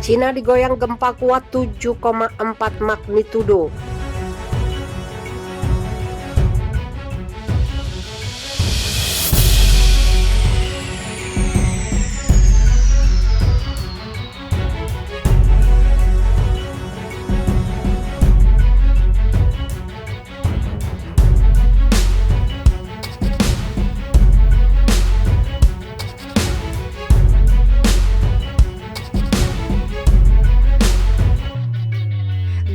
Cina digoyang gempa kuat 7,4 magnitudo.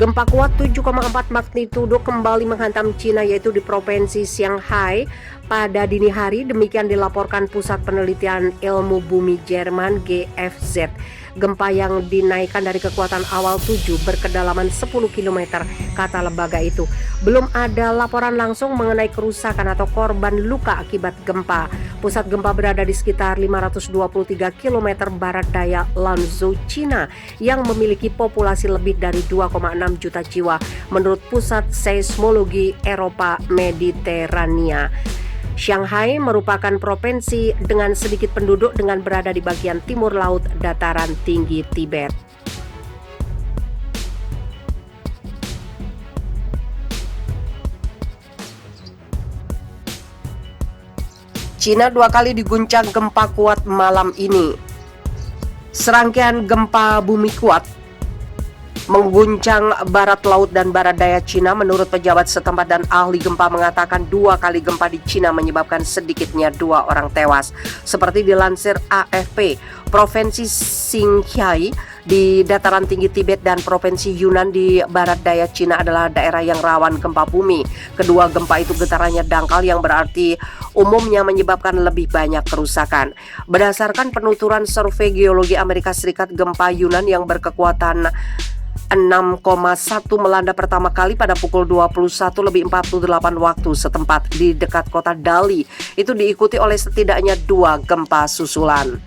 Gempa kuat 7,4 magnitudo kembali menghantam Cina, yaitu di Provinsi Shanghai pada dini hari. Demikian dilaporkan Pusat Penelitian Ilmu Bumi Jerman GFZ. Gempa yang dinaikkan dari kekuatan awal 7 berkedalaman 10 km, kata lembaga itu. Belum ada laporan langsung mengenai kerusakan atau korban luka akibat gempa. Pusat gempa berada di sekitar 523 km barat daya Lanzhou, Cina, yang memiliki populasi lebih dari 2,6 juta jiwa menurut Pusat Seismologi Eropa Mediterania. Shanghai merupakan provinsi dengan sedikit penduduk dengan berada di bagian timur laut dataran tinggi Tibet. Cina 2 kali diguncang gempa kuat malam ini. Serangkaian gempa bumi kuat mengguncang barat laut dan barat daya Cina. Menurut pejabat setempat dan ahli gempa mengatakan 2 kali gempa di Cina menyebabkan sedikitnya 2 orang tewas. Seperti dilansir AFP, Provinsi Qinghai di dataran tinggi Tibet dan Provinsi Yunnan di barat daya Cina adalah daerah yang rawan gempa bumi. Kedua gempa itu getarannya dangkal yang berarti umumnya menyebabkan lebih banyak kerusakan. Berdasarkan penuturan Survei Geologi Amerika Serikat, gempa Yunnan yang berkekuatan 6,1 melanda pertama kali pada pukul 21:48 waktu setempat di dekat kota Dali. Itu diikuti oleh setidaknya 2 gempa susulan.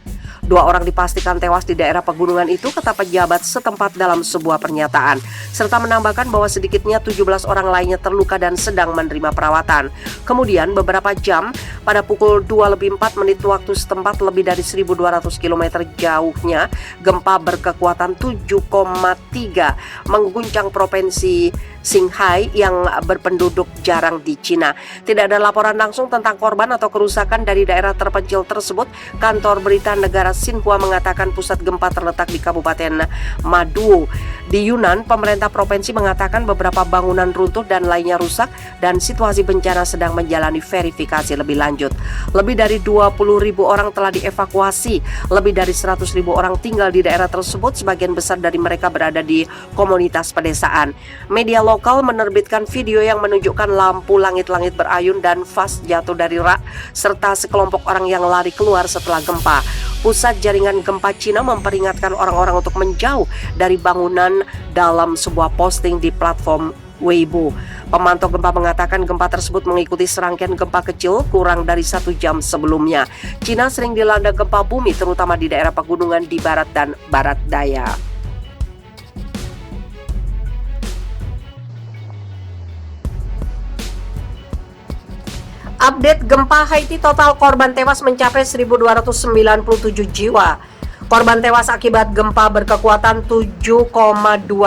2 orang dipastikan tewas di daerah pegunungan itu, kata pejabat setempat dalam sebuah pernyataan, serta menambahkan bahwa sedikitnya 17 orang lainnya terluka dan sedang menerima perawatan. Kemudian beberapa jam pada pukul 2:04 waktu setempat, lebih dari 1.200 km jauhnya, gempa berkekuatan 7,3 mengguncang Provinsi Qinghai yang berpenduduk jarang di Cina. Tidak ada laporan langsung tentang korban atau kerusakan dari daerah terpencil tersebut. Kantor berita negara Xinhua mengatakan pusat gempa terletak di Kabupaten Maduo. Di Yunnan, pemerintah provinsi mengatakan beberapa bangunan runtuh dan lainnya rusak dan situasi bencana sedang menjalani verifikasi lebih lanjut. Lebih dari 20.000 orang telah dievakuasi. Lebih dari 100.000 orang tinggal di daerah tersebut. Sebagian besar dari mereka berada di komunitas pedesaan. Media lokal menerbitkan video yang menunjukkan lampu langit-langit berayun dan vas jatuh dari rak, serta sekelompok orang yang lari keluar setelah gempa. Pusat Jaringan Gempa Cina memperingatkan orang-orang untuk menjauh dari bangunan dalam sebuah posting di platform Weibo. Pemantau gempa mengatakan gempa tersebut mengikuti serangkaian gempa kecil kurang dari 1 jam sebelumnya. Cina sering dilanda gempa bumi, terutama di daerah pegunungan di barat dan barat daya. Update gempa Haiti, total korban tewas mencapai 1.297 jiwa. Korban tewas akibat gempa berkekuatan 7,2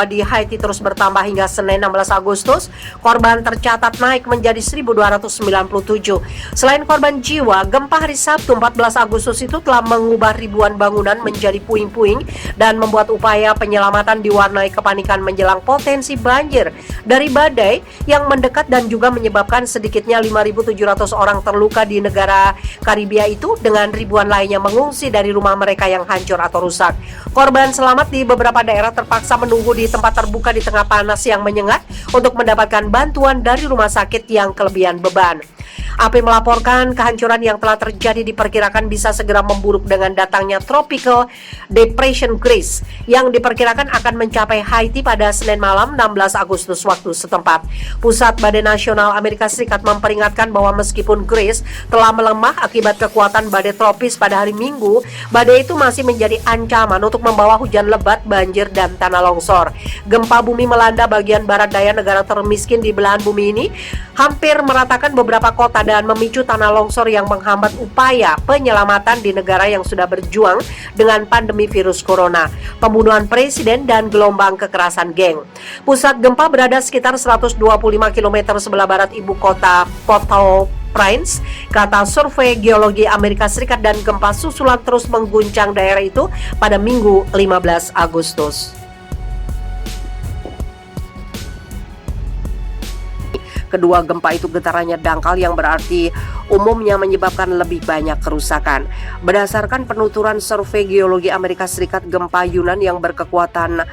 di Haiti terus bertambah hingga Senin 16 Agustus. Korban tercatat naik menjadi 1.297. Selain korban jiwa, gempa hari Sabtu 14 Agustus itu telah mengubah ribuan bangunan menjadi puing-puing dan membuat upaya penyelamatan diwarnai kepanikan menjelang potensi banjir dari badai yang mendekat dan juga menyebabkan sedikitnya 5.700 orang terluka di negara Karibia itu, dengan ribuan lainnya mengungsi dari rumah mereka yang hancur atau rusak. Korban selamat di beberapa daerah terpaksa menunggu di tempat terbuka di tengah panas yang menyengat untuk mendapatkan bantuan dari rumah sakit yang kelebihan beban. AP melaporkan kehancuran yang telah terjadi diperkirakan bisa segera memburuk dengan datangnya Tropical Depression Grace yang diperkirakan akan mencapai Haiti pada Senin malam 16 Agustus waktu setempat. Pusat Badai Nasional Amerika Serikat memperingatkan bahwa meskipun Grace telah melemah akibat kekuatan badai tropis pada hari Minggu, badai itu masih menjadi menjadi ancaman untuk membawa hujan lebat, banjir, dan tanah longsor. Gempa bumi melanda bagian barat daya negara termiskin di belahan bumi ini, hampir meratakan beberapa kota dan memicu tanah longsor yang menghambat upaya penyelamatan di negara yang sudah berjuang dengan pandemi virus corona, pembunuhan presiden, dan gelombang kekerasan geng. Pusat gempa berada sekitar 125 km sebelah barat ibu kota Port-au-Prince, kata Survei Geologi Amerika Serikat, dan gempa susulan terus mengguncang daerah itu pada Minggu 15 Agustus. Kedua gempa itu getarannya dangkal yang berarti umumnya menyebabkan lebih banyak kerusakan. Berdasarkan penuturan Survei Geologi Amerika Serikat, gempa Yunan yang berkekuatan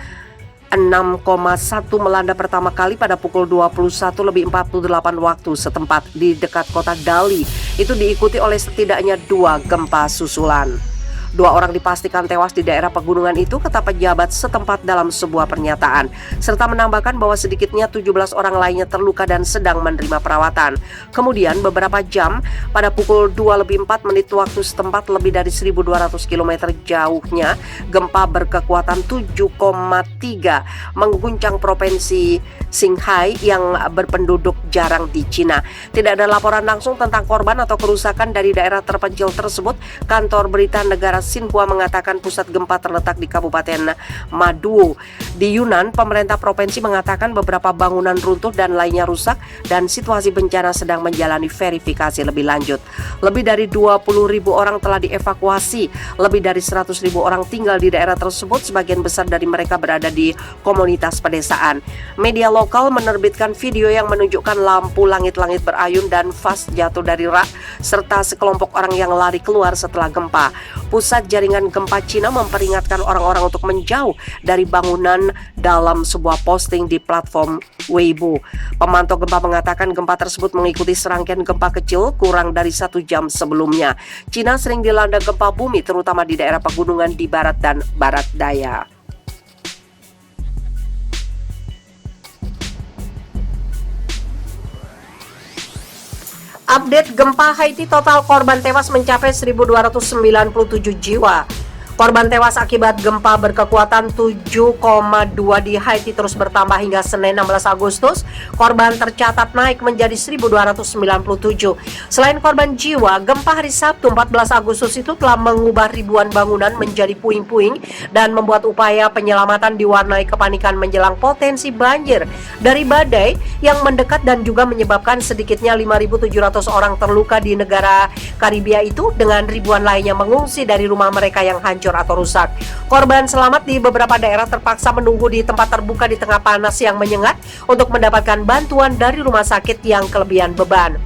6,1 melanda pertama kali pada pukul 21:48 waktu setempat di dekat kota Dali. Itu diikuti oleh setidaknya 2 gempa susulan. 2 orang dipastikan tewas di daerah pegunungan itu, kata pejabat setempat dalam sebuah pernyataan, serta menambahkan bahwa sedikitnya 17 orang lainnya terluka dan sedang menerima perawatan. Kemudian beberapa jam, pada pukul 2:04 waktu setempat, lebih dari 1.200 km jauhnya, gempa berkekuatan 7,3 mengguncang provinsi Qinghai yang berpenduduk jarang di Cina. Tidak ada laporan langsung tentang korban atau kerusakan dari daerah terpencil tersebut. Kantor berita negara Xinhua mengatakan pusat gempa terletak di Kabupaten Maduo. Di Yunan, pemerintah provinsi mengatakan beberapa bangunan runtuh dan lainnya rusak dan situasi bencana sedang menjalani verifikasi lebih lanjut. Lebih dari 20.000 orang telah dievakuasi. Lebih dari 100.000 orang tinggal di daerah tersebut, sebagian besar dari mereka berada di komunitas pedesaan. Media lokal menerbitkan video yang menunjukkan lampu langit-langit berayun dan vas jatuh dari rak, serta sekelompok orang yang lari keluar setelah gempa. Pusat jaringan gempa Cina memperingatkan orang-orang untuk menjauh dari bangunan dalam sebuah posting di platform Weibo. Pemantau gempa mengatakan gempa tersebut mengikuti serangkaian gempa kecil kurang dari 1 jam sebelumnya. Cina sering dilanda gempa bumi, terutama di daerah pegunungan di barat dan barat daya. Update gempa Haiti, total korban tewas mencapai 1.297 jiwa. Korban tewas akibat gempa berkekuatan 7,2 di Haiti terus bertambah hingga Senin 16 Agustus. Korban tercatat naik menjadi 1.297. Selain korban jiwa, gempa hari Sabtu 14 Agustus itu telah mengubah ribuan bangunan menjadi puing-puing dan membuat upaya penyelamatan diwarnai kepanikan menjelang potensi banjir dari badai yang mendekat, dan juga menyebabkan sedikitnya 5.700 orang terluka di negara Karibia itu, dengan ribuan lainnya mengungsi dari rumah mereka yang hancur atau rusak. Korban selamat di beberapa daerah terpaksa menunggu di tempat terbuka di tengah panas yang menyengat untuk mendapatkan bantuan dari rumah sakit yang kelebihan beban.